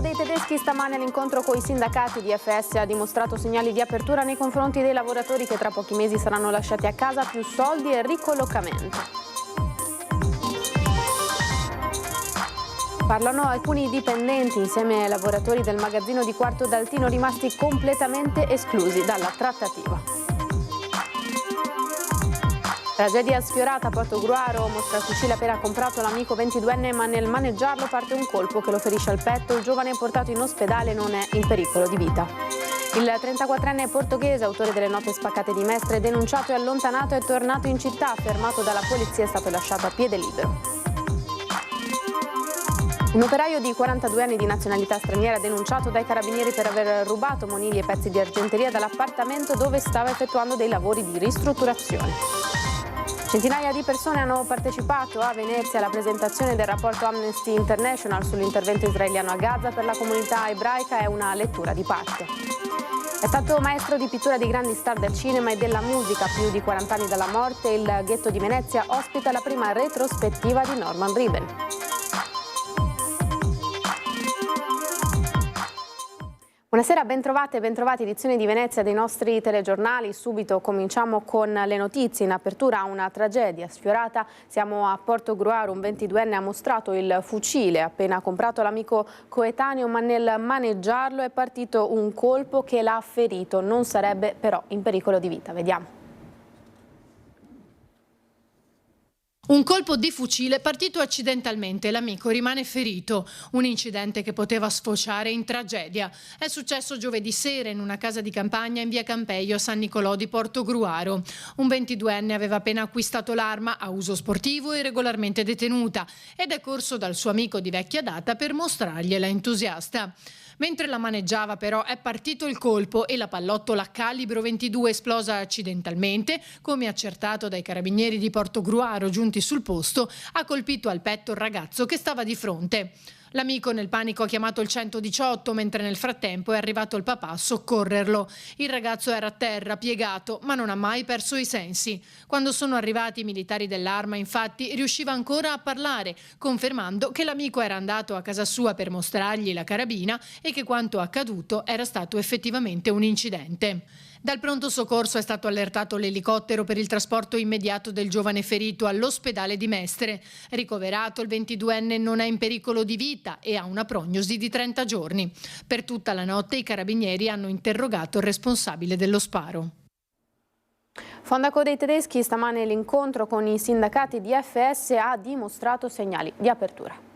dei tedeschi stamane all'incontro con i sindacati di FS ha dimostrato segnali di apertura nei confronti dei lavoratori che tra pochi mesi saranno lasciati a casa, più soldi e ricollocamento. Parlano alcuni dipendenti insieme ai lavoratori del magazzino di Quarto d'Altino rimasti completamente esclusi dalla trattativa. Tragedia sfiorata a Portogruaro, mostra fucile appena comprato l'amico 22enne, ma nel maneggiarlo parte un colpo che lo ferisce al petto. Il giovane è portato in ospedale e non è in pericolo di vita. Il 34enne portoghese, autore delle note spaccate di Mestre, denunciato e allontanato, è tornato in città, fermato dalla polizia, è stato lasciato a piede libero. Un operaio di 42 anni di nazionalità straniera denunciato dai carabinieri per aver rubato monili e pezzi di argenteria dall'appartamento dove stava effettuando dei lavori di ristrutturazione. Centinaia di persone hanno partecipato a Venezia alla presentazione del rapporto Amnesty International sull'intervento israeliano a Gaza. Per la comunità ebraica è una lettura di parte. È stato maestro di pittura di grandi star del cinema e della musica. Più di 40 anni dalla morte, il ghetto di Venezia ospita la prima retrospettiva di Norman Rieben. Buonasera, bentrovate e bentrovati, edizione di Venezia dei nostri telegiornali. Subito cominciamo con le notizie. In apertura una tragedia sfiorata. Siamo a Portogruaro, un 22enne ha mostrato il fucile appena comprato l'amico coetaneo, ma nel maneggiarlo è partito un colpo che l'ha ferito. Non sarebbe però in pericolo di vita. Vediamo. Un colpo di fucile partito accidentalmente, l'amico rimane ferito. Un incidente che poteva sfociare in tragedia. È successo giovedì sera in una casa di campagna in via Campeio, San Nicolò di Portogruaro. Un 22enne aveva appena acquistato l'arma a uso sportivo e regolarmente detenuta ed è corso dal suo amico di vecchia data per mostrargliela entusiasta. Mentre la maneggiava però è partito il colpo e la pallottola calibro 22 esplosa accidentalmente, come accertato dai carabinieri di Portogruaro giunti sul posto, ha colpito al petto il ragazzo che stava di fronte. L'amico nel panico ha chiamato il 118, mentre nel frattempo è arrivato il papà a soccorrerlo. Il ragazzo era a terra, piegato, ma non ha mai perso i sensi. Quando sono arrivati i militari dell'Arma, infatti, riusciva ancora a parlare, confermando che l'amico era andato a casa sua per mostrargli la carabina e che quanto accaduto era stato effettivamente un incidente. Dal pronto soccorso è stato allertato l'elicottero per il trasporto immediato del giovane ferito all'ospedale di Mestre. Ricoverato, il 22enne non è in pericolo di vita e ha una prognosi di 30 giorni. Per tutta la notte i carabinieri hanno interrogato il responsabile dello sparo. Fondaco dei tedeschi, stamane l'incontro con i sindacati di FS ha dimostrato segnali di apertura.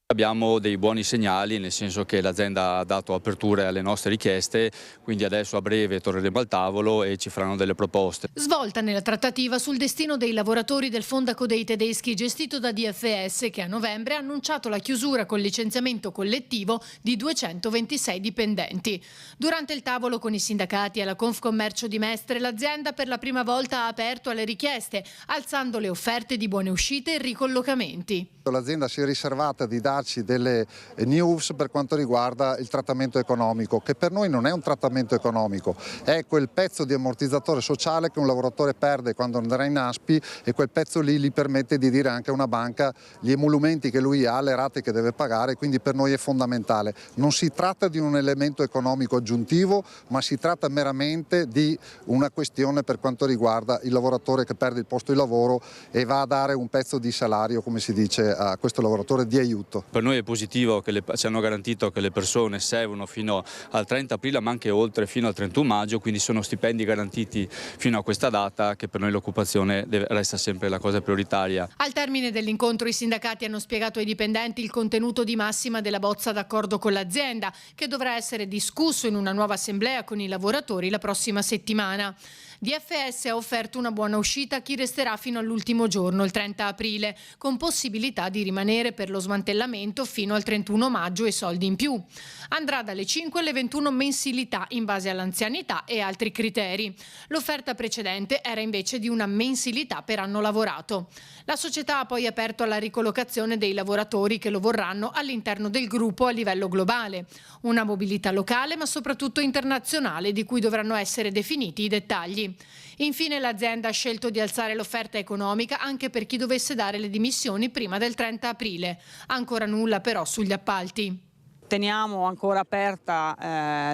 Abbiamo dei buoni segnali, nel senso che l'azienda ha dato aperture alle nostre richieste, quindi adesso a breve torneremo al tavolo e ci faranno delle proposte. Svolta nella trattativa sul destino dei lavoratori del Fondaco dei tedeschi gestito da DFS, che a novembre ha annunciato la chiusura col licenziamento collettivo di 226 dipendenti. Durante il tavolo con i sindacati alla Confcommercio di Mestre, l'azienda per la prima volta ha aperto alle richieste, alzando le offerte di buone uscite e ricollocamenti. L'azienda si è riservata di darci delle news per quanto riguarda il trattamento economico, che per noi non è un trattamento economico, è quel pezzo di ammortizzatore sociale che un lavoratore perde quando andrà in ASPI, e quel pezzo lì gli permette di dire anche a una banca gli emolumenti che lui ha, le rate che deve pagare, quindi per noi è fondamentale. Non si tratta di un elemento economico aggiuntivo, ma si tratta meramente di una questione per quanto riguarda il lavoratore che perde il posto di lavoro e va a dare un pezzo di salario, come si dice, a questo lavoratore, di aiuto. Per noi è positivo che ci hanno garantito che le persone servono fino al 30 aprile, ma anche oltre, fino al 31 maggio, quindi sono stipendi garantiti fino a questa data, che per noi l'occupazione resta sempre la cosa prioritaria. Al termine dell'incontro i sindacati hanno spiegato ai dipendenti il contenuto di massima della bozza d'accordo con l'azienda, che dovrà essere discusso in una nuova assemblea con i lavoratori la prossima settimana. DFS ha offerto una buona uscita a chi resterà fino all'ultimo giorno, il 30 aprile, con possibilità di rimanere per lo smantellamento fino al 31 maggio e soldi in più. Andrà dalle 5 alle 21 mensilità in base all'anzianità e altri criteri. L'offerta precedente era invece di una mensilità per anno lavorato. La società ha poi aperto alla ricollocazione dei lavoratori che lo vorranno all'interno del gruppo a livello globale. Una mobilità locale ma soprattutto internazionale, di cui dovranno essere definiti i dettagli. Infine l'azienda ha scelto di alzare l'offerta economica anche per chi dovesse dare le dimissioni prima del 30 aprile. Ancora nulla però sugli appalti. Teniamo ancora aperta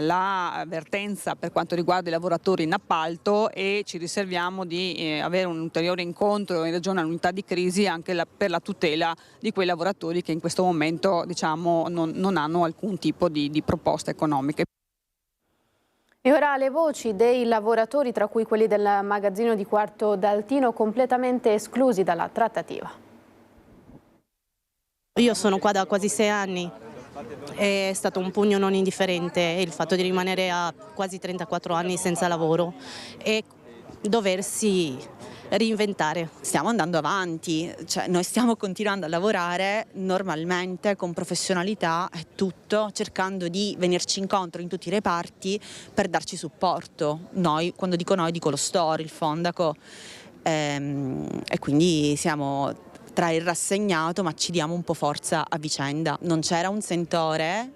la vertenza per quanto riguarda i lavoratori in appalto e ci riserviamo di avere un ulteriore incontro in Regione all'unità di crisi anche per la tutela di quei lavoratori che in questo momento non hanno alcun tipo di proposte economiche. E ora le voci dei lavoratori, tra cui quelli del magazzino di Quarto d'Altino, completamente esclusi dalla trattativa. Io sono qua da quasi 6 anni. È stato un pugno non indifferente il fatto di rimanere a quasi 34 anni senza lavoro e doversi reinventare. Stiamo andando avanti, cioè noi stiamo continuando a lavorare normalmente, con professionalità e tutto, cercando di venirci incontro in tutti i reparti per darci supporto. Noi, quando dico noi, dico lo store, il Fondaco, e quindi siamo tra il rassegnato, ma ci diamo un po' forza a vicenda. Non c'era un sentore,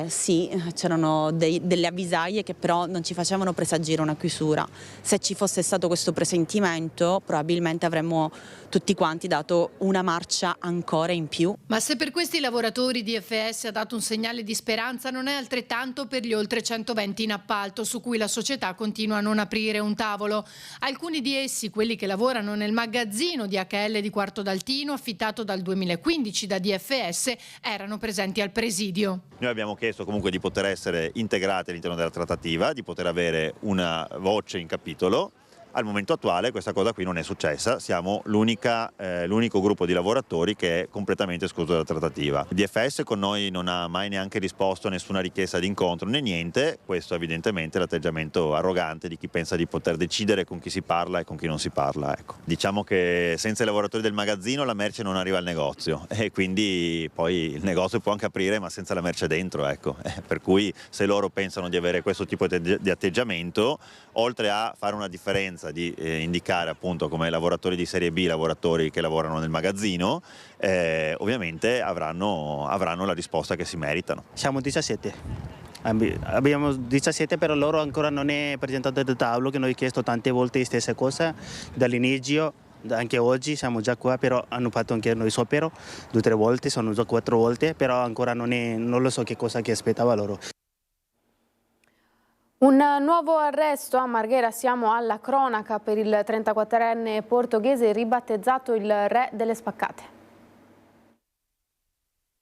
sì, c'erano delle avvisaglie che però non ci facevano presagire una chiusura. Se ci fosse stato questo presentimento, probabilmente avremmo tutti quanti dato una marcia ancora in più. Ma se per questi lavoratori DFS ha dato un segnale di speranza, non è altrettanto per gli oltre 120 in appalto, su cui la società continua a non aprire un tavolo. Alcuni di essi, quelli che lavorano nel magazzino di HL di Quarto d'Altino, affittato dal 2015 da DFS, erano presenti al presidio. Noi abbiamo chiesto comunque di poter essere integrati all'interno della trattativa, di poter avere una voce in capitolo. Al momento attuale questa cosa qui non è successa, siamo l'unico gruppo di lavoratori che è completamente escluso dalla trattativa. Il DFS con noi non ha mai neanche risposto a nessuna richiesta di incontro né niente, questo evidentemente è l'atteggiamento arrogante di chi pensa di poter decidere con chi si parla e con chi non si parla. Ecco. Diciamo che senza i lavoratori del magazzino la merce non arriva al negozio e quindi poi il negozio può anche aprire ma senza la merce dentro. Ecco. Per cui se loro pensano di avere questo tipo di atteggiamento, oltre a fare una differenza di indicare appunto come lavoratori di serie B, lavoratori che lavorano nel magazzino, ovviamente avranno la risposta che si meritano. Siamo 17. Abbiamo 17, però loro ancora non è presentato il tavolo, che noi abbiamo chiesto tante volte le stesse cose dall'inizio. Anche oggi siamo già qua, però hanno fatto anche noi sciopero 2 o 3 volte, sono già 4 volte, però ancora non lo so che cosa che aspettava loro. Un nuovo arresto a Marghera, siamo alla cronaca per il 34enne portoghese ribattezzato il re delle spaccate.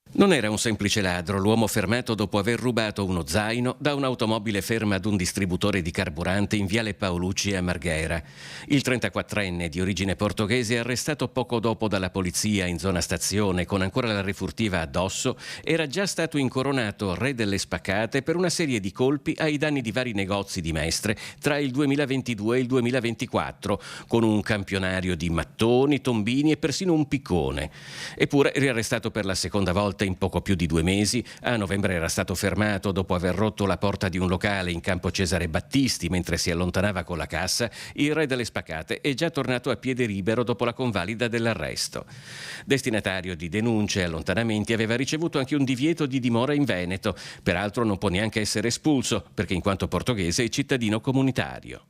Non era un semplice ladro, l'uomo fermato dopo aver rubato uno zaino da un'automobile ferma ad un distributore di carburante in Viale Paolucci a Marghera. Il 34enne di origine portoghese, arrestato poco dopo dalla polizia in zona stazione con ancora la refurtiva addosso, era già stato incoronato re delle spaccate per una serie di colpi ai danni di vari negozi di Mestre tra il 2022 e il 2024, con un campionario di mattoni, tombini e persino un piccone. Eppure, riarrestato per la seconda volta in poco più di 2 mesi, a novembre era stato fermato dopo aver rotto la porta di un locale in campo Cesare Battisti mentre si allontanava con la cassa. Il re delle spaccate è già tornato a piede libero dopo la convalida dell'arresto. Destinatario di denunce e allontanamenti, aveva ricevuto anche un divieto di dimora in Veneto. Peraltro non può neanche essere espulso perché in quanto portoghese è cittadino comunitario.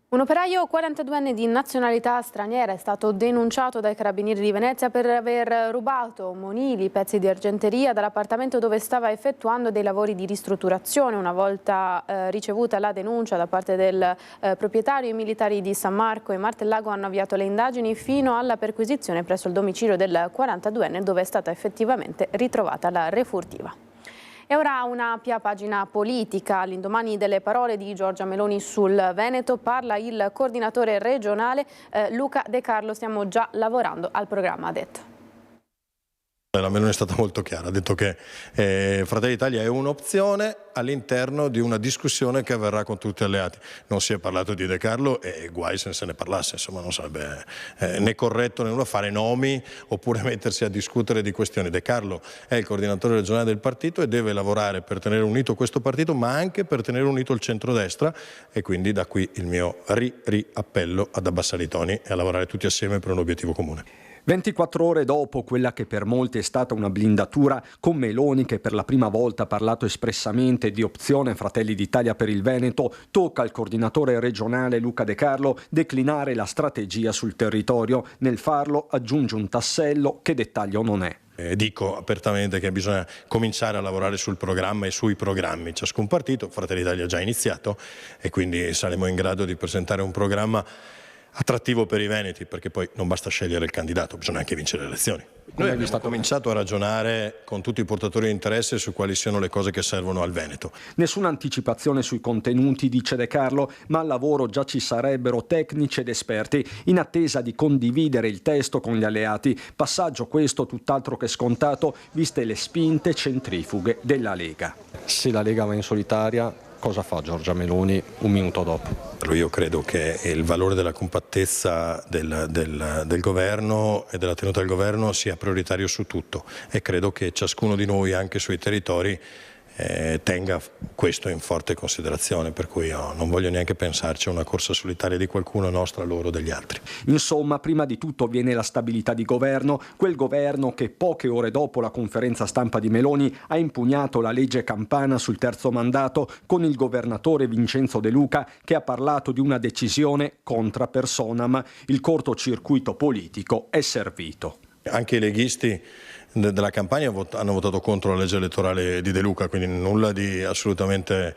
Un operaio 42enne di nazionalità straniera è stato denunciato dai carabinieri di Venezia per aver rubato monili, pezzi di argenteria dall'appartamento dove stava effettuando dei lavori di ristrutturazione. Una volta ricevuta la denuncia da parte del proprietario, i militari di San Marco e Martellago hanno avviato le indagini fino alla perquisizione presso il domicilio del 42enne dove è stata effettivamente ritrovata la refurtiva. E ora una pagina politica. All'indomani delle parole di Giorgia Meloni sul Veneto parla il coordinatore regionale Luca De Carlo. Stiamo già lavorando al programma, ha detto. La Meloni è stata molto chiara, ha detto che Fratelli d'Italia è un'opzione all'interno di una discussione che avverrà con tutti gli alleati. Non si è parlato di De Carlo e guai se ne parlasse, insomma non sarebbe né corretto né nulla fare nomi oppure mettersi a discutere di questioni. De Carlo è il coordinatore regionale del partito e deve lavorare per tenere unito questo partito ma anche per tenere unito il centrodestra e quindi da qui il mio appello ad abbassare i toni e a lavorare tutti assieme per un obiettivo comune. 24 ore dopo quella che per molti è stata una blindatura, con Meloni che per la prima volta ha parlato espressamente di opzione Fratelli d'Italia per il Veneto, tocca al coordinatore regionale Luca De Carlo declinare la strategia sul territorio. Nel farlo aggiunge un tassello che dettaglio non è. Dico apertamente che bisogna cominciare a lavorare sul programma e sui programmi. Ciascun partito, Fratelli d'Italia ha già iniziato e quindi saremo in grado di presentare un programma attrattivo per i veneti, perché poi non basta scegliere il candidato, bisogna anche vincere le elezioni. Noi abbiamo cominciato a ragionare con tutti i portatori di interesse su quali siano le cose che servono al Veneto. Nessuna anticipazione sui contenuti, dice De Carlo, ma al lavoro già ci sarebbero tecnici ed esperti in attesa di condividere il testo con gli alleati. Passaggio questo tutt'altro che scontato, viste le spinte centrifughe della Lega. Se la Lega va in solitaria, cosa fa Giorgia Meloni un minuto dopo? Io credo che il valore della compattezza del governo e della tenuta del governo sia prioritario su tutto e credo che ciascuno di noi, anche sui territori, tenga questo in forte considerazione, per cui io non voglio neanche pensarci a una corsa solitaria di qualcuno, nostra, loro, degli altri. Insomma, prima di tutto viene la stabilità di governo, quel governo che poche ore dopo la conferenza stampa di Meloni ha impugnato la legge Campana sul terzo mandato, con il governatore Vincenzo De Luca che ha parlato di una decisione contra personam. Il cortocircuito politico è servito. Anche i leghisti della campagna hanno votato contro la legge elettorale di De Luca, quindi nulla di assolutamente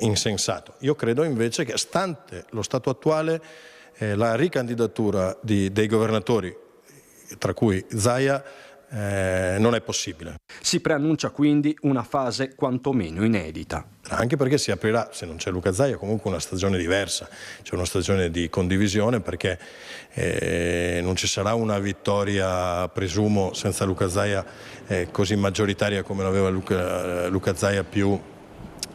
insensato. Io credo invece che, stante lo stato attuale, la ricandidatura dei governatori, tra cui Zaia, non è possibile. Si preannuncia quindi una fase quantomeno inedita. Anche perché si aprirà, se non c'è Luca Zaia, comunque una stagione diversa, c'è una stagione di condivisione, perché non ci sarà una vittoria, presumo, senza Luca Zaia così maggioritaria come l'aveva Luca Zaia più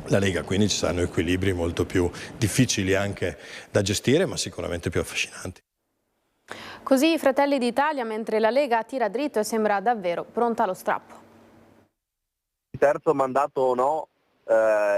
la Lega, quindi ci saranno equilibri molto più difficili anche da gestire, ma sicuramente più affascinanti. Così i Fratelli d'Italia, mentre la Lega tira dritto e sembra davvero pronta allo strappo. Terzo mandato o no,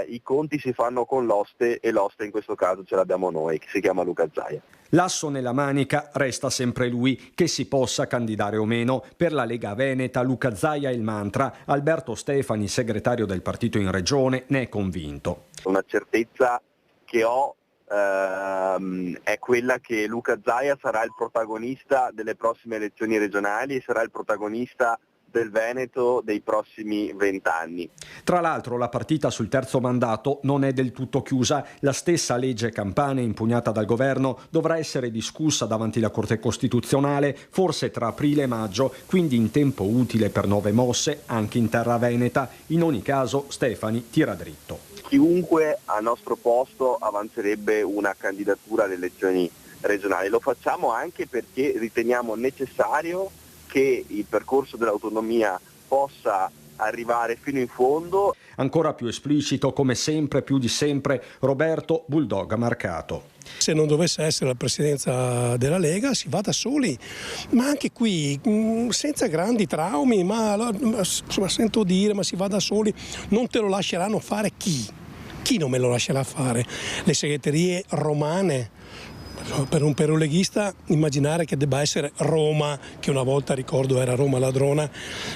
i conti si fanno con l'oste e l'oste in questo caso ce l'abbiamo noi, che si chiama Luca Zaia. L'asso nella manica resta sempre lui, che si possa candidare o meno. Per la Lega Veneta Luca Zaia è il mantra. Alberto Stefani, segretario del partito in regione, ne è convinto. Una certezza che ho è quella che Luca Zaia sarà il protagonista delle prossime elezioni regionali e sarà il protagonista del Veneto dei prossimi 20 anni. Tra l'altro la partita sul terzo mandato non è del tutto chiusa. La stessa legge Campana impugnata dal governo dovrà essere discussa davanti alla Corte Costituzionale, forse tra aprile e maggio, quindi in tempo utile per nuove mosse anche in terra veneta. In ogni caso Stefani tira dritto. Chiunque al nostro posto avanzerebbe una candidatura alle elezioni regionali. Lo facciamo anche perché riteniamo necessario che il percorso dell'autonomia possa arrivare fino in fondo. Ancora più esplicito, come sempre, più di sempre, Roberto Bulldog Marcato. Se non dovesse essere la presidenza della Lega si va da soli, ma anche qui senza grandi traumi, ma insomma, sento dire ma si va da soli, non te lo lasceranno fare chi? Chi non me lo lascerà fare? Le segreterie romane? Per un leghista immaginare che debba essere Roma, che una volta ricordo era Roma ladrona,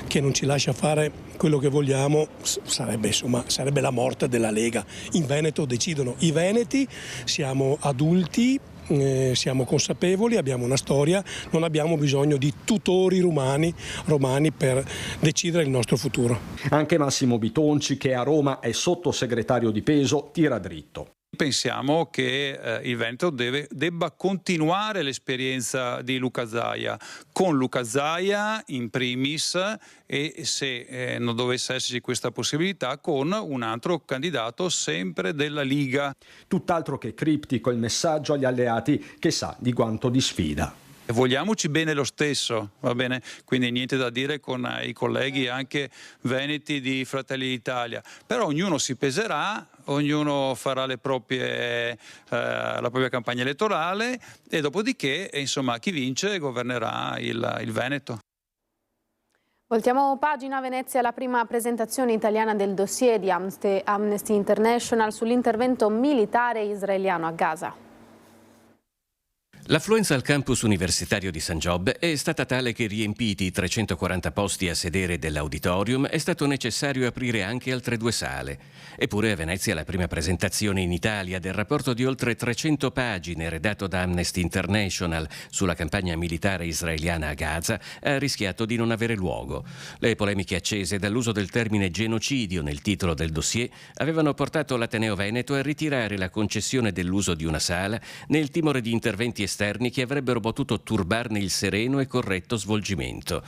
che non ci lascia fare quello che vogliamo, sarebbe la morte della Lega. In Veneto decidono i veneti, siamo adulti, siamo consapevoli, abbiamo una storia, non abbiamo bisogno di tutori romani per decidere il nostro futuro. Anche Massimo Bitonci, che a Roma è sottosegretario di peso, tira dritto. Pensiamo che il Veneto debba continuare l'esperienza di Luca Zaia, con Luca Zaia in primis e se non dovesse esserci questa possibilità con un altro candidato sempre della Liga. Tutt'altro che criptico il messaggio agli alleati, che sa di quanto di sfida. Vogliamoci bene lo stesso, va bene? Quindi niente da dire con i colleghi anche veneti di Fratelli d'Italia, però ognuno si peserà, ognuno farà la propria campagna elettorale e dopodiché insomma chi vince governerà il Veneto. Voltiamo pagina. A Venezia la prima presentazione italiana del dossier di Amnesty International sull'intervento militare israeliano a Gaza. L'affluenza al campus universitario di St. Giobbe è stata tale che, riempiti i 340 posti a sedere dell'auditorium, è stato necessario aprire anche altre 2 sale. Eppure a Venezia la prima presentazione in Italia del rapporto di oltre 300 pagine redatto da Amnesty International sulla campagna militare israeliana a Gaza ha rischiato di non avere luogo. Le polemiche accese dall'uso del termine genocidio nel titolo del dossier avevano portato l'Ateneo Veneto a ritirare la concessione dell'uso di una sala nel timore di interventi esterni che avrebbero potuto turbarne il sereno e corretto svolgimento.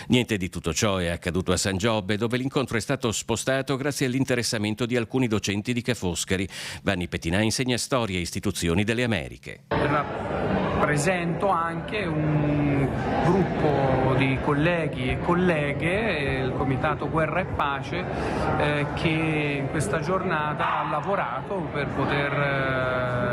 Niente di tutto ciò è accaduto a St. Giobbe, dove l'incontro è stato spostato grazie all'interessamento di alcuni docenti di Ca' Foscari. Vanni Pettinà insegna storia e istituzioni delle Americhe. Presento anche un gruppo di colleghi e colleghe, il Comitato Guerra e Pace, che in questa giornata ha lavorato per poter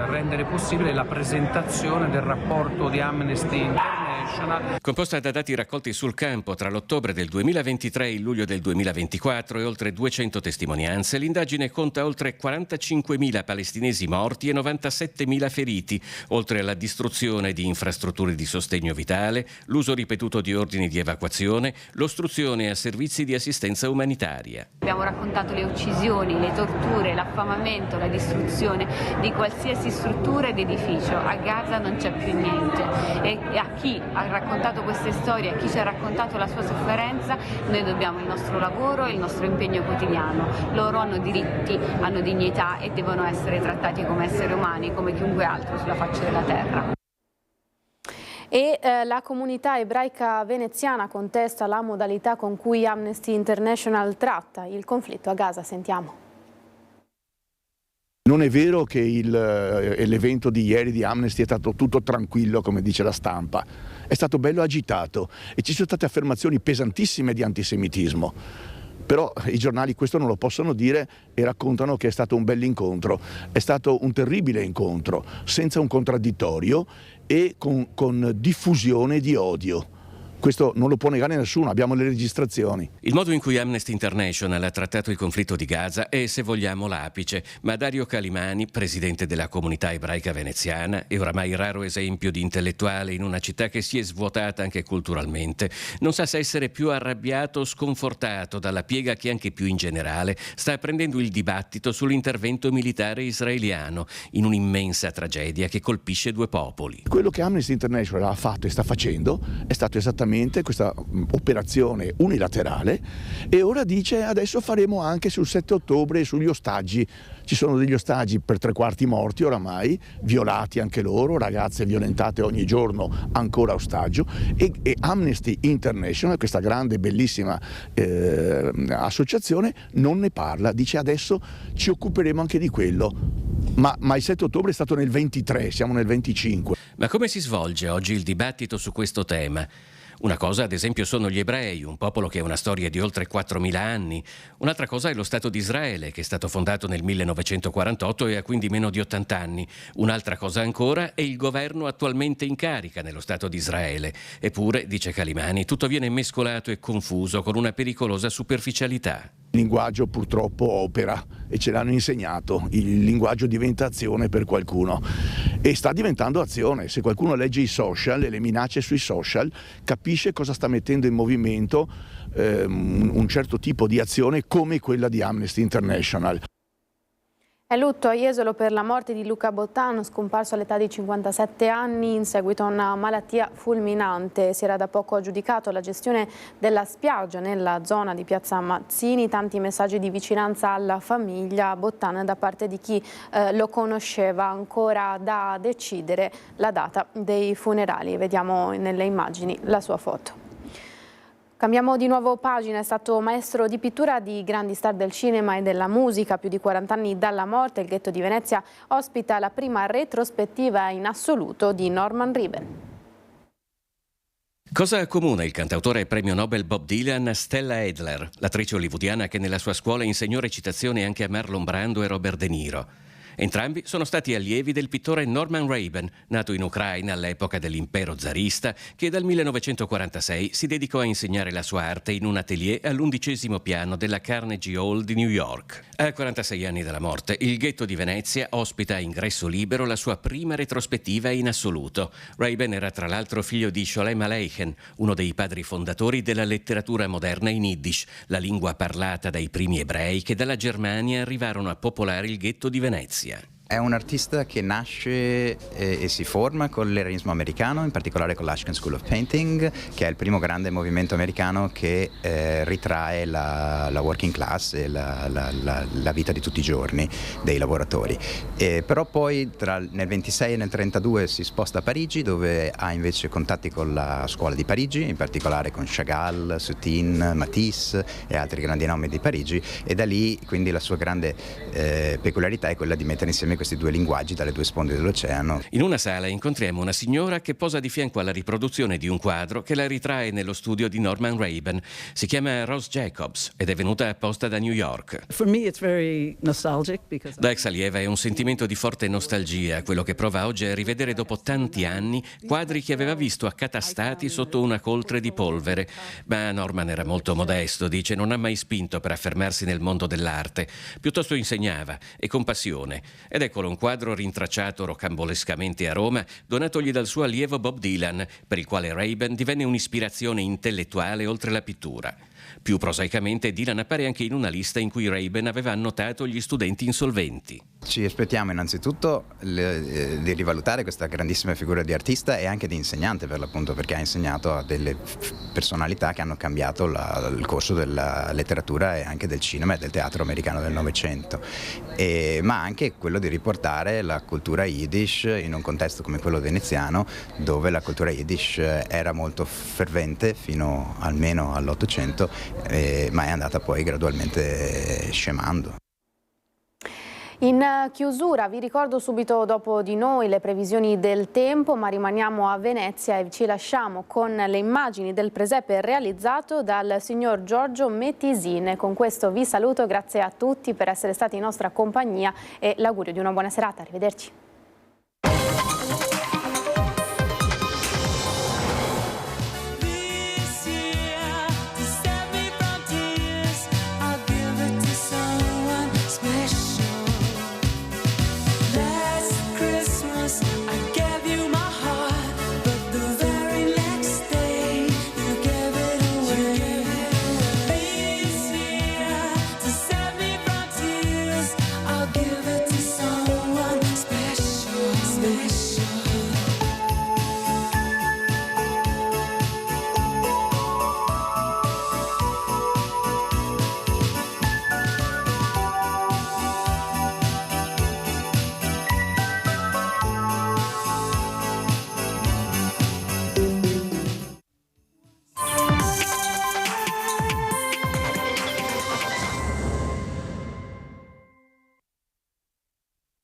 rendere possibile la presentazione del rapporto di Amnesty International. Composta da dati raccolti sul campo tra l'ottobre del 2023 e il luglio del 2024 e oltre 200 testimonianze, l'indagine conta oltre 45.000 palestinesi morti e 97.000 feriti, oltre alla distruzione di infrastrutture di sostegno vitale, l'uso ripetuto di ordini di evacuazione, l'ostruzione a servizi di assistenza umanitaria. Abbiamo raccontato le uccisioni, le torture, l'affamamento, la distruzione di qualsiasi struttura ed edificio. A Gaza non c'è più niente e a chi ha raccontato queste storie, a chi ci ha raccontato la sua sofferenza, noi dobbiamo il nostro lavoro e il nostro impegno quotidiano. Loro hanno diritti, hanno dignità e devono essere trattati come esseri umani, come chiunque altro sulla faccia della terra. E la comunità ebraica veneziana contesta la modalità con cui Amnesty International tratta il conflitto a Gaza. Sentiamo. Non è vero che l'evento di ieri di Amnesty è stato tutto tranquillo, come dice la stampa. È stato bello agitato e ci sono state affermazioni pesantissime di antisemitismo. Però i giornali questo non lo possono dire e raccontano che è stato un bell'incontro. È stato un terribile incontro, senza un contraddittorio e con diffusione di odio. Questo non lo può negare nessuno, abbiamo le registrazioni. Il modo in cui Amnesty International ha trattato il conflitto di Gaza è, se vogliamo, l'apice, ma Dario Calimani, presidente della comunità ebraica veneziana e oramai raro esempio di intellettuale in una città che si è svuotata anche culturalmente, non sa se essere più arrabbiato o sconfortato dalla piega che anche più in generale sta prendendo il dibattito sull'intervento militare israeliano in un'immensa tragedia che colpisce 2 popoli. Quello che Amnesty International ha fatto e sta facendo è stato esattamente questa operazione unilaterale e ora dice adesso faremo anche sul 7 ottobre sugli ostaggi. Ci sono degli ostaggi per 3/4 morti oramai, violati anche loro, ragazze violentate ogni giorno ancora ostaggio e Amnesty International, questa grande bellissima associazione, non ne parla, dice adesso ci occuperemo anche di quello. Ma il 7 ottobre è stato nel 23, siamo nel 25. Ma come si svolge oggi il dibattito su questo tema? Una cosa, ad esempio, sono gli ebrei, un popolo che ha una storia di oltre 4.000 anni. Un'altra cosa è lo Stato di Israele, che è stato fondato nel 1948 e ha quindi meno di 80 anni. Un'altra cosa ancora è il governo attualmente in carica nello Stato di Israele. Eppure, dice Calimani, tutto viene mescolato e confuso con una pericolosa superficialità. Il linguaggio purtroppo opera e ce l'hanno insegnato, il linguaggio diventa azione per qualcuno e sta diventando azione. Se qualcuno legge i social e le minacce sui social capisce cosa sta mettendo in movimento un certo tipo di azione come quella di Amnesty International. È lutto a Jesolo per la morte di Luca Bottano, scomparso all'età di 57 anni in seguito a una malattia fulminante. Si era da poco aggiudicato la gestione della spiaggia nella zona di Piazza Mazzini. Tanti messaggi di vicinanza alla famiglia Bottano da parte di chi lo conosceva. Ancora da decidere la data dei funerali. Vediamo nelle immagini la sua foto. Cambiamo di nuovo pagina, è stato maestro di pittura di grandi star del cinema e della musica, più di 40 anni dalla morte. Il Ghetto di Venezia ospita la prima retrospettiva in assoluto di Norman Rieben. Cosa accomuna il cantautore e premio Nobel Bob Dylan a Stella Adler, l'attrice hollywoodiana che nella sua scuola insegnò recitazione anche a Marlon Brando e Robert De Niro? Entrambi sono stati allievi del pittore Norman Rayben, nato in Ucraina all'epoca dell'impero zarista, che dal 1946 si dedicò a insegnare la sua arte in un atelier all'11° piano della Carnegie Hall di New York. A 46 anni dalla morte, il ghetto di Venezia ospita a ingresso libero la sua prima retrospettiva in assoluto. Rayben era tra l'altro figlio di Sholem Aleichem, uno dei padri fondatori della letteratura moderna in Yiddish, la lingua parlata dai primi ebrei che dalla Germania arrivarono a popolare il ghetto di Venezia. È un artista che nasce e si forma con l'eroismo americano, in particolare con l'Ashken School of Painting, che è il primo grande movimento americano che ritrae la working class e la vita di tutti i giorni dei lavoratori. Però poi nel 26 e nel 32 si sposta a Parigi, dove ha invece contatti con la scuola di Parigi, in particolare con Chagall, Soutine, Matisse e altri grandi nomi di Parigi, e da lì quindi la sua grande peculiarità è quella di mettere insieme questi due linguaggi dalle due sponde dell'oceano. In una sala incontriamo una signora che posa di fianco alla riproduzione di un quadro che la ritrae nello studio di Norman Rayben. Si chiama Rose Jacobs ed è venuta apposta da New York. Da ex allieva è un sentimento di forte nostalgia quello che prova oggi a rivedere dopo tanti anni quadri che aveva visto accatastati sotto una coltre di polvere. Ma Norman era molto modesto, dice, non ha mai spinto per affermarsi nel mondo dell'arte, piuttosto insegnava e con passione. Ed eccolo un quadro rintracciato rocambolescamente a Roma, donatogli dal suo allievo Bob Dylan, per il quale Rayben divenne un'ispirazione intellettuale oltre la pittura. Più prosaicamente, Dylan appare anche in una lista in cui Rayben aveva annotato gli studenti insolventi. Ci aspettiamo innanzitutto di rivalutare questa grandissima figura di artista e anche di insegnante, per l'appunto, perché ha insegnato a delle personalità che hanno cambiato il corso della letteratura e anche del cinema e del teatro americano del Novecento, ma anche quello di riportare la cultura Yiddish in un contesto come quello veneziano, dove la cultura Yiddish era molto fervente fino almeno all'Ottocento, ma è andata poi gradualmente scemando. In chiusura vi ricordo subito dopo di noi le previsioni del tempo, ma rimaniamo a Venezia e ci lasciamo con le immagini del presepe realizzato dal signor Giorgio Metisine. Con questo vi saluto, grazie a tutti per essere stati in nostra compagnia e l'augurio di una buona serata. Arrivederci.